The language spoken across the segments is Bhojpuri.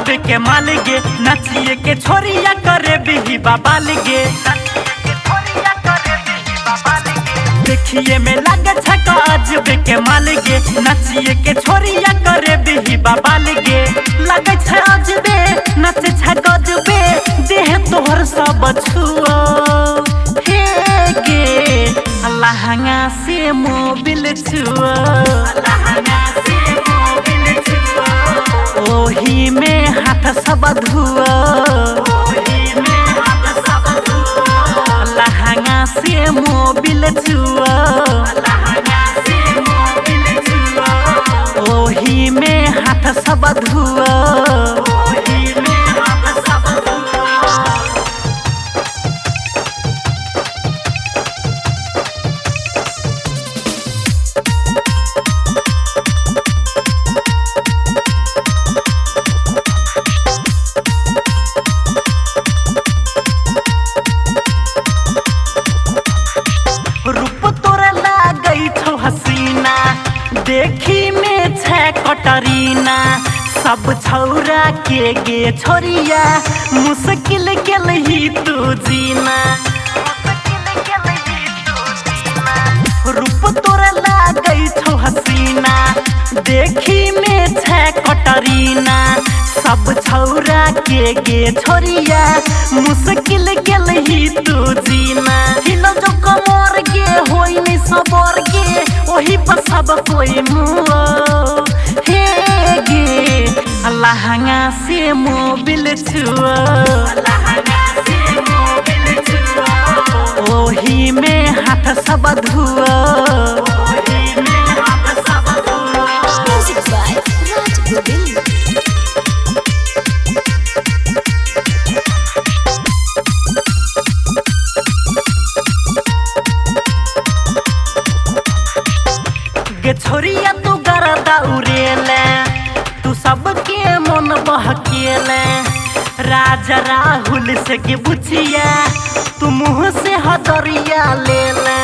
अजबे के माल गे नचिए के छोरिया करे बिही बाबाल गे देखिए में लागे छका अजबे के माल गे नचिए के छोरिया करे बिही बाबाल गे लागे छ अजबे नचे छ गजबे देह तोहर सब छुओ हे गे लहंगा से मोबिल छुओ ओही में हाथ सब धुओ लहंगा से मोबिल छुओ ओही में हाथ सब धुओ देखी में छे कटरीना सब छौरा के गे छोरिया मुश्किल गेल ही तू जीना रूप तोरा लागई छौ हसीना देखी में छे कटरीना सब छौरा के गे छोरिया मुश्किल गेल ही तू जीना हिलो जो कमर गे होई नहीं सबर गे वही पर सब कोई मुओ हे गे लहंगा से मोबिल छुओ ओही में हाथ सब धुओ गे छोरिया तू गरदा उड़ेले तू सबके मन बहकेले राजा राहुल से के बुचिया तू मुँह से हदरिया ले ले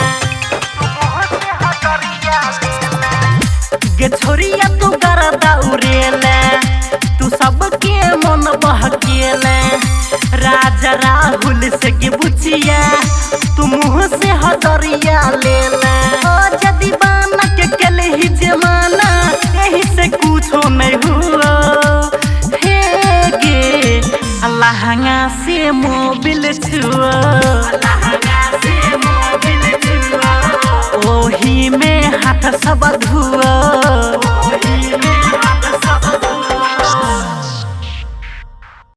गे छोरिया तू गरदा उड़ेले तू सबके मन बहकेले राजा राहुल से के बुचिया तू मुँह से हदरिया ले ले जदी बाना के केले ही जमाना यही से कुछो नहीं हुआ हे गे लहंगा से मोबिल छुओ